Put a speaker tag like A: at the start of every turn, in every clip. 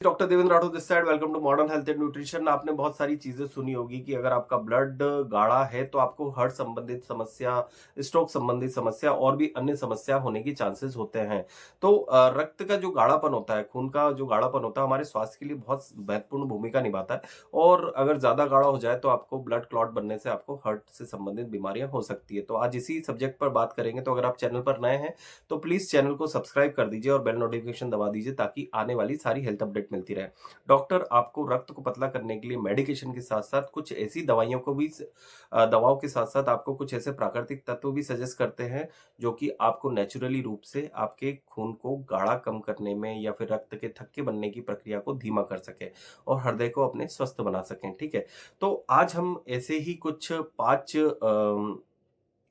A: Doctor Devendra Rathore this side. Welcome to modern health and nutrition. आपने बहुत सारी चीजें सुनी होगी कि अगर आपका ब्लड गाढ़ा है तो आपको हार्ट संबंधित समस्या, स्ट्रोक संबंधित समस्या और भी अन्य समस्या होने की चांसेस होते हैं। तो रक्त का जो गाढ़ापन होता है, खून का जो गाढ़ापन होता है, हमारे स्वास्थ्य के लिए बहुत महत्वपूर्ण भूमिका निभाता है। और अगर ज्यादा गाढ़ा हो जाए तो आपको ब्लड क्लॉट बनने से आपको हार्ट से संबंधित बीमारियां हो सकती है। तो आज इसी सब्जेक्ट पर बात करेंगे। तो अगर आप चैनल पर नए हैं तो प्लीज चैनल को सब्सक्राइब कर दीजिए और बेल नोटिफिकेशन दबा दीजिए ताकि आने वाली सारी हेल्थ अपडेट मिलती रहे। डॉक्टर आपको रक्त को पतला करने के लिए मेडिकेशन के साथ साथ कुछ ऐसी दवाइयों को भी दवाओं के साथ साथ आपको कुछ ऐसे प्राकृतिक तत्व भी सजेस्ट करते हैं जो कि आपको नेचुरली रूप से आपके खून को गाढ़ा कम करने में या फिर रक्त के थक्के बनने की प्रक्रिया को धीमा कर सके और हृदय को अपने स्वस्थ बना सकें। ठीक है, तो आज हम ऐसे ही कुछ 5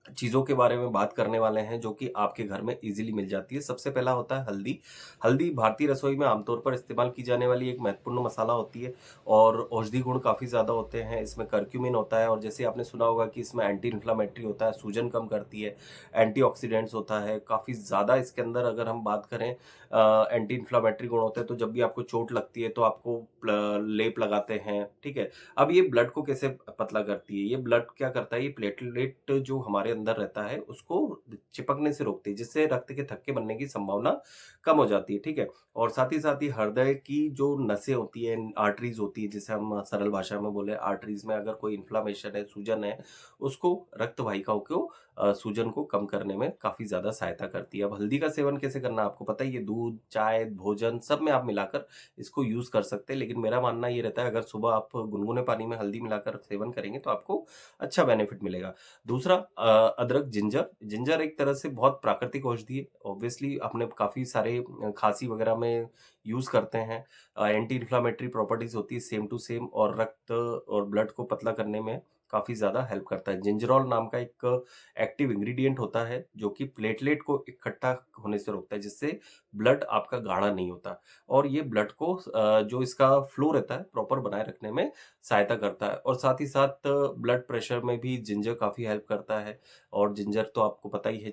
A: चीज़ों के बारे में बात करने वाले हैं जो कि आपके घर में इजीली मिल जाती है। सबसे पहला होता है हल्दी। हल्दी भारतीय रसोई में आमतौर पर इस्तेमाल की जाने वाली एक महत्वपूर्ण मसाला होती है और औषधि गुण काफ़ी ज़्यादा होते हैं। इसमें करक्यूमिन होता है और जैसे आपने सुना होगा कि इसमें एंटी इन्फ्लेमेटरी होता है, सूजन कम करती है, एंटीऑक्सीडेंट्स होता है, काफ़ी ज़्यादा इसके अंदर अगर हम बात करें एंटी इन्फ्लेमेटरी गुण होते हैं। तो जब भी आपको चोट लगती है तो आपको लेप लगाते हैं। ठीक है, अब ये ब्लड को कैसे पतला करती है? ये ब्लड क्या करता है, ये प्लेटलेट जो हमारे अंदर रहता है उसको चिपकने से रोकती है जिससे रक्त के थक्के बनने की संभावना कम हो जाती है। ठीक है, और साथ ही हृदय की जो नसें होती है, आर्टरीज होती है, जिसे हम सरल भाषा में बोले आर्टरीज में अगर कोई इन्फ्लामेशन है, सूजन है, उसको रक्त वाहिकाओं को सूजन को कम करने में काफी ज्यादा सहायता करती है। अब हल्दी का सेवन कैसे करना है आपको पता ही है, दूध, चाय, भोजन सब में आप मिलाकर इसको यूज कर सकते हैं। लेकिन मेरा मानना ये रहता है अगर सुबह आप गुनगुने पानी में हल्दी मिलाकर सेवन करेंगे तो आपको अच्छा बेनिफिट मिलेगा। दूसरा अदरक, जिंजर। जिंजर एक तरह से बहुत प्राकृतिक औषधि है। ऑब्वियसली अपने काफी सारे खांसी वगैरह में यूज करते हैं। एंटी इन्फ्लामेटरी प्रॉपर्टीज होती है सेम टू सेम और रक्त और ब्लड को पतला करने में काफी ज्यादा हेल्प करता है। जिंजरोल नाम का एक एक्टिव इंग्रेडिएंट होता है जो कि प्लेटलेट को इकट्ठा होने से रोकता है जिससे ब्लड आपका गाढ़ा नहीं होता और ये ब्लड को जो इसका फ्लो रहता है प्रॉपर बनाए रखने में सहायता करता है। और साथ ही साथ ब्लड प्रेशर में भी जिंजर काफ़ी हेल्प करता है। और जिंजर तो आपको पता ही है,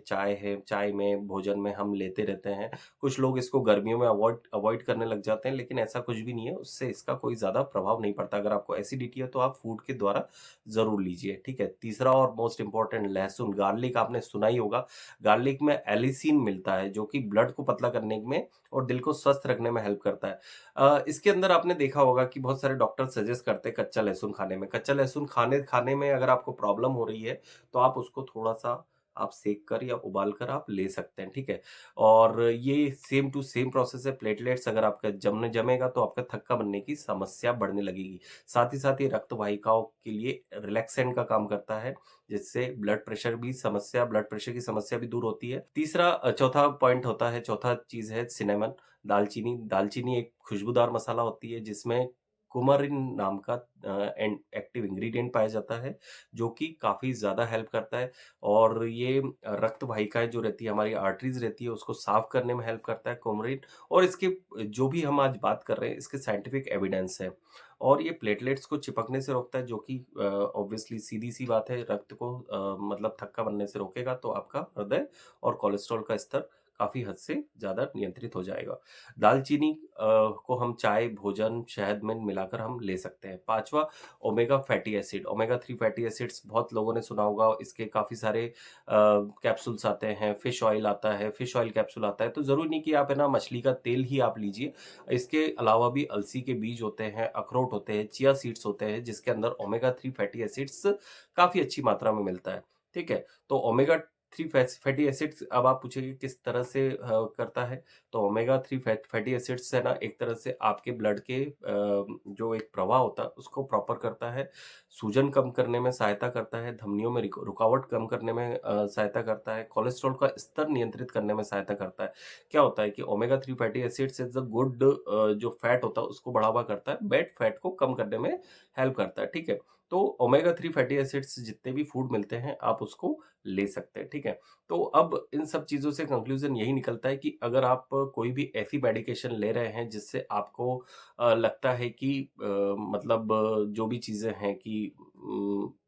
A: चाय में, भोजन में हम लेते रहते हैं। कुछ लोग इसको गर्मियों में अवॉइड अवॉइड करने लग जाते हैं लेकिन ऐसा कुछ भी नहीं है, उससे इसका कोई ज़्यादा प्रभाव नहीं पड़ता। अगर आपको एसिडिटी है तो आप फूड के द्वारा ज़रूर लीजिए। ठीक है, तीसरा और मोस्ट इंपॉर्टेंट लहसुन, गार्लिक। आपने सुना ही होगा, गार्लिक में एलिसिन मिलता है जो कि ब्लड को पतला करने में और दिल को स्वस्थ रखने में हेल्प करता है। इसके अंदर आपने देखा होगा कि बहुत सारे डॉक्टर सजेस्ट करते हैं कच्चा लहसुन खाने में। कच्चा लहसुन खाने खाने में अगर आपको प्रॉब्लम हो रही है तो आप उसको थोड़ा-सा आप सेक कर या उबाल कर आप ले सकते हैं। ठीक है, और ये सेम टू सेम प्रोसेस है। प्लेटलेट्स अगर आपका जमेगा तो आपका थक्का बनने की समस्या बढ़ने लगेगी। साथ ही रक्त वाहिकाओं के लिए रिलैक्सेंट का काम करता है जिससे ब्लड प्रेशर की समस्या भी दूर होती है। तीसरा चौथा पॉइंट होता है, चौथा चीज़ है सिनेमन, दालचीनी। दालचीनी एक खुशबूदार मसाला होती है जिसमें कुमारिन नाम का एक्टिव इंग्रेडिएंट पाया जाता है जो कि काफ़ी ज़्यादा हेल्प करता है। और ये रक्त वाहिकाएँ जो रहती है, हमारी आर्टरीज़ रहती है, उसको साफ़ करने में हेल्प करता है कुमारिन। और इसके जो भी हम आज बात कर रहे हैं इसके साइंटिफिक एविडेंस है और ये प्लेटलेट्स को चिपकने से रोकता है जो कि ऑब्वियसली सीधी-सी बात है, रक्त को मतलब थक्का बनने से रोकेगा तो आपका हृदय और कोलेस्ट्रॉल का स्तर काफ़ी हद से ज़्यादा नियंत्रित हो जाएगा। दालचीनी को हम चाय, भोजन, शहद में मिलाकर हम ले सकते हैं। 5वां omega fatty acid. Omega 3 fatty acids बहुत लोगों ने सुना होगा, इसके काफ़ी सारे कैप्सूल्स आते हैं, फिश ऑयल आता है, फिश ऑयल कैप्सूल आता है। तो ज़रूरी नहीं कि आप है ना मछली का तेल ही आप लीजिए। इसके अलावा भी अलसी के बीज होते हैं, अखरोट होते हैं, चिया सीड्स होते हैं जिसके अंदर ओमेगा 3 फैटी एसिड्स काफ़ी अच्छी मात्रा में मिलता है। ठीक है, तो ओमेगा 3 फैटी एसिड्स, अब आप पूछेंगे किस तरह से करता है? तो ओमेगा 3 फैटी एसिड्स है ना एक तरह से आपके ब्लड के जो एक प्रवाह होता है उसको प्रॉपर करता है, सूजन कम करने में सहायता करता है, धमनियों में रुकावट कम करने में सहायता करता है, कोलेस्ट्रॉल का स्तर नियंत्रित करने में सहायता करता है। क्या होता है कि omega 3 fatty acids is the good, जो फैट होता है उसको बढ़ावा करता है, बैड फैट को कम करने में हेल्प करता है। ठीक है, तो ओमेगा 3 फैटी एसिड्स जितने भी फूड मिलते हैं आप उसको ले सकते हैं। ठीक है, तो अब इन सब चीज़ों से कंक्लूज़न यही निकलता है कि अगर आप कोई भी ऐसी मेडिकेशन ले रहे हैं जिससे आपको लगता है कि मतलब जो भी चीज़ें हैं कि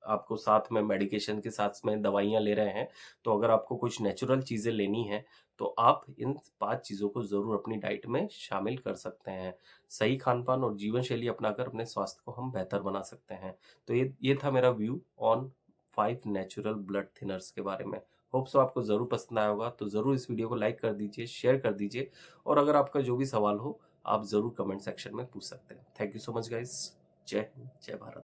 A: आपको साथ में मेडिकेशन के साथ में दवाइयाँ ले रहे हैं, तो अगर आपको कुछ नेचुरल चीज़ें लेनी हैं, तो आप इन 5 चीज़ों को ज़रूर अपनी डाइट में शामिल कर सकते हैं। सही खान-पान और जीवन शैली अपनाकर अपने स्वास्थ्य को हम बेहतर बना सकते हैं। तो ये था मेरा view on 5 natural blood thinners के बारे में। होप सो आपको ज़रूर पसंद आया होगा, तो ज़रूर इस वीडियो को लाइक कर दीजिए, शेयर कर दीजिए और अगर आपका जो भी सवाल हो, आप ज़रूर कमेंट सेक्शन में पूछ सकते हैं। Thank you so much guys. जय हिंद, जय भारत।